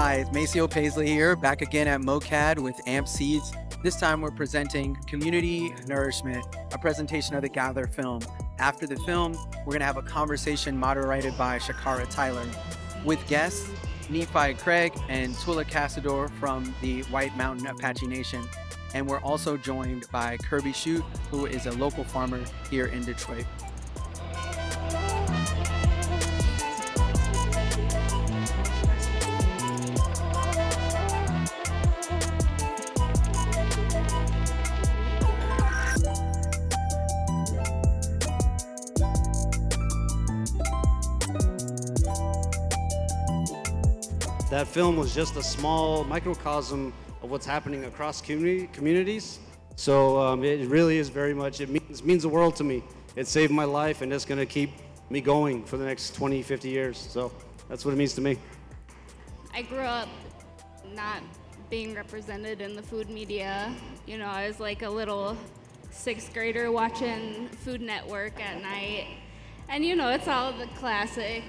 Hi, it's Maceo Paisley here, back again at MOCAD with AMP Seeds. This time we're presenting Community Nourishment, a presentation of the Gather film. After the film, we're going to have a conversation moderated by Shakara Tyler with guests Nephi Craig and Twila Cassadore from the White Mountain Apache Nation. And we're also joined by Kirby-Shoote, who is a local farmer here in Detroit. That film was just a small microcosm of what's happening across communities. So it really is very much, it means the world to me. It saved my life and it's gonna keep me going for the next 20, 50 years. So that's what it means to me. I grew up not being represented in the food media. You know, I was like a little sixth grader watching Food Network at night. And you know, it's all the classic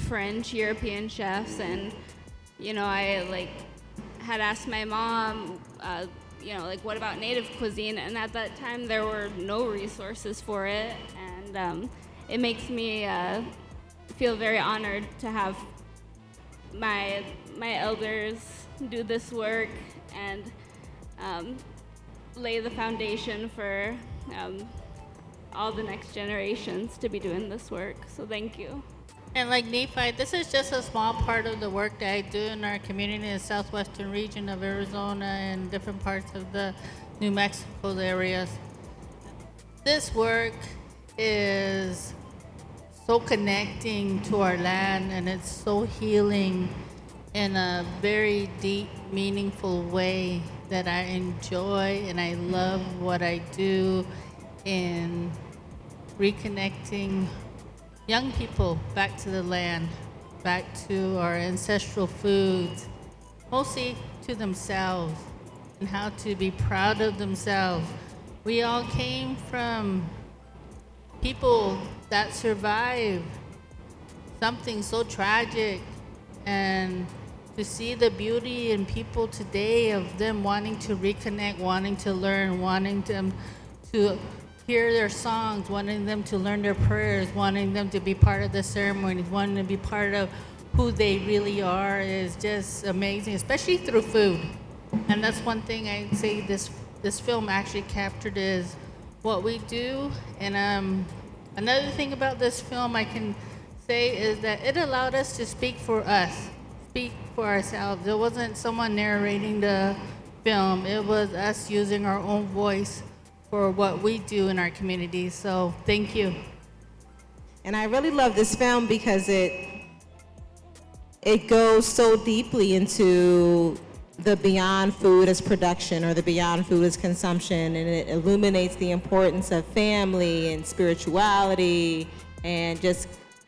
French, European chefs. And you know, I had asked my mom, what about native cuisine? And at that time, there were no resources for it. And it makes me feel very honored to have my elders do this work and lay the foundation for all the next generations to be doing this work. So thank you. And like Nephi, this is just a small part of the work that I do in our community in the southwestern region of Arizona and different parts of the New Mexico areas. This work is so connecting to our land and it's so healing in a very deep, meaningful way that I enjoy, and I love what I do in reconnecting young people back to the land, back to our ancestral foods, mostly to themselves and how to be proud of themselves. We all came from people that survived something so tragic, and to see the beauty in people today of them wanting to reconnect, wanting to learn, wanting them to hear their songs, wanting them to learn their prayers, wanting them to be part of the ceremonies, wanting to be part of who they really are is just amazing, especially through food. And that's one thing I'd say this film actually captured is what we do. And another thing about this film I can say is that it allowed us to speak for us, speak for ourselves. It wasn't someone narrating the film, it was us using our own voice for what we do in our community. So thank you. And I really love this film because it goes so deeply into the beyond food as production or the beyond food as consumption, and it illuminates the importance of family and spirituality and just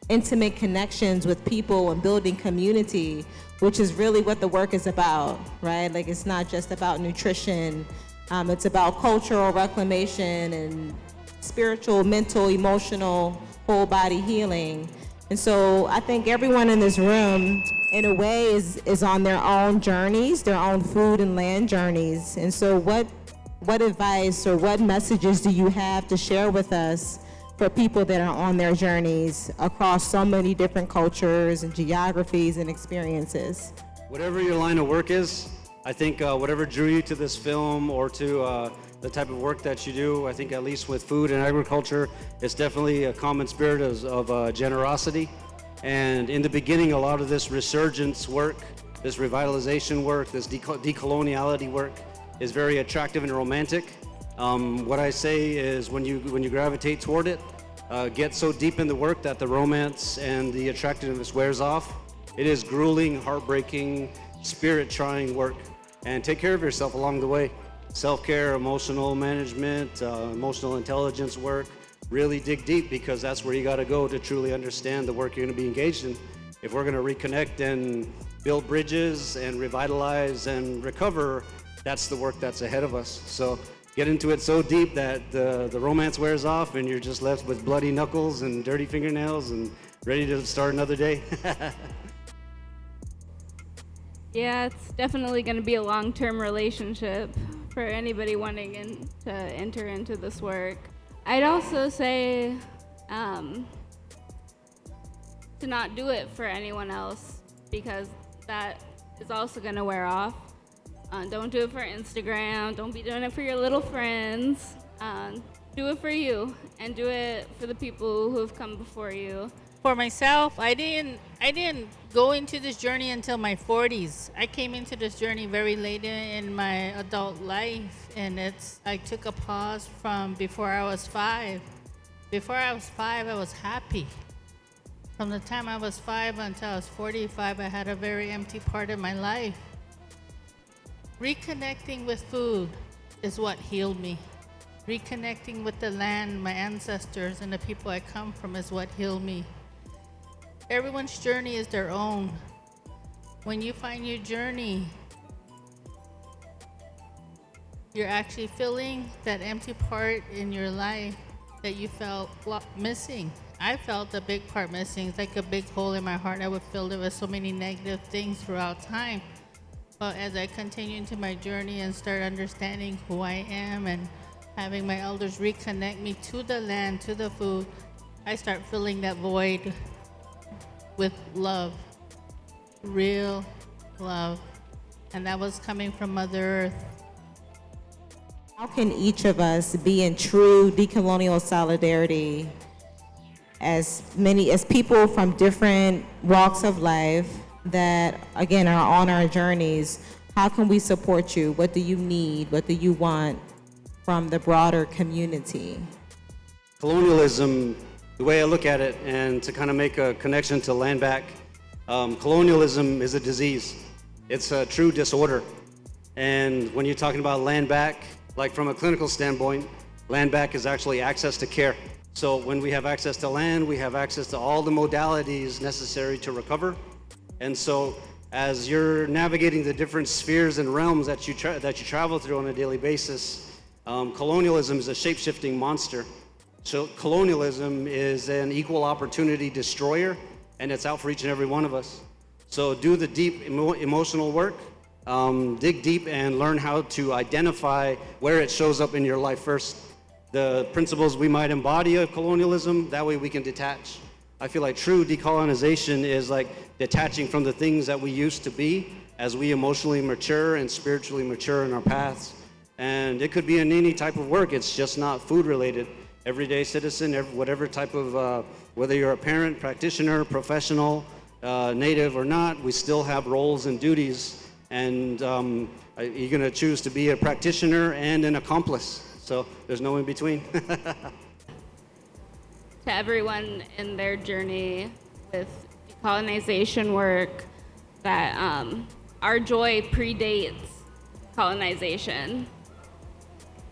intimate connections with people and building community, which is really what the work is about, right? Like, it's not just about nutrition. It's about cultural reclamation and spiritual, mental, emotional, whole body healing. And so I think everyone in this room, in a way, is on their own journeys, their own food and land journeys. And so what advice or what messages do you have to share with us for people that are on their journeys across so many different cultures and geographies and experiences? Whatever your line of work is, I think whatever drew you to this film or to the type of work that you do, I think at least with food and agriculture, it's definitely a common spirit of generosity. And in the beginning, a lot of this resurgence work, this revitalization work, this decoloniality work is very attractive and romantic. What I say is when you gravitate toward it, get so deep in the work that the romance and the attractiveness wears off. It is grueling, heartbreaking, spirit-trying work. And take care of yourself along the way. Self-care, emotional management, emotional intelligence work. Really dig deep, because that's where you gotta go to truly understand the work you're gonna be engaged in. If we're gonna reconnect and build bridges and revitalize and recover, that's the work that's ahead of us. So get into it so deep that the romance wears off and you're just left with bloody knuckles and dirty fingernails and ready to start another day. Yeah, it's definitely going to be a long-term relationship for anybody wanting to enter into this work. I'd also say to not do it for anyone else, because that is also going to wear off. Don't do it for Instagram. Don't be doing it for your little friends. Do it for you, and do it for the people who have come before you. For myself, I didn't go into this journey until my 40s. I came into this journey very late in my adult life, and I took a pause from before I was 5. Before I was 5, I was happy. From the time I was 5 until I was 45, I had a very empty part of my life. Reconnecting with food is what healed me. Reconnecting with the land, my ancestors, and the people I come from is what healed me. Everyone's journey is their own. When you find your journey, you're actually filling that empty part in your life that you felt missing. I felt a big part missing. It's like a big hole in my heart. I would feel there was so many negative things throughout time. But as I continue into my journey and start understanding who I am and having my elders reconnect me to the land, to the food, I start filling that void with love, real love. And that was coming from Mother Earth. How can each of us be in true decolonial solidarity as people from different walks of life that, again, are on our journeys? How can we support you? What do you need? What do you want from the broader community? Colonialism, the way I look at it, and to kind of make a connection to land back, colonialism is a disease. It's a true disorder. And when you're talking about land back, like from a clinical standpoint, land back is actually access to care. So when we have access to land, we have access to all the modalities necessary to recover. And so as you're navigating the different spheres and realms that you travel through on a daily basis, colonialism is a shape-shifting monster. So colonialism is an equal opportunity destroyer, and it's out for each and every one of us. So do the deep emotional work, dig deep and learn how to identify where it shows up in your life first. The principles we might embody of colonialism, that way we can detach. I feel like true decolonization is like detaching from the things that we used to be as we emotionally mature and spiritually mature in our paths. And it could be in any type of work. It's just not food related. Everyday citizen, whatever type of, whether you're a parent, practitioner, professional, native or not, we still have roles and duties. And you're gonna choose to be a practitioner and an accomplice. So there's no in between. To everyone in their journey with decolonization work, that our joy predates colonization.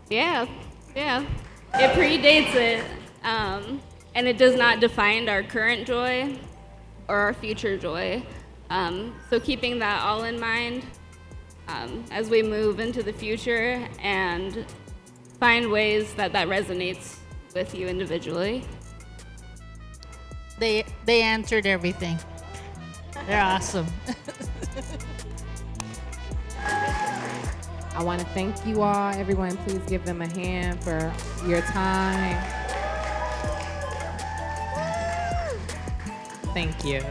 Yeah, it predates it, and it does not define our current joy or our future joy. So keeping that all in mind as we move into the future and find ways that resonates with you individually. They answered everything. They're awesome. I want to thank you all. Everyone, please give them a hand for your time. Thank you.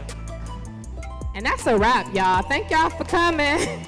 And that's a wrap, y'all. Thank y'all for coming.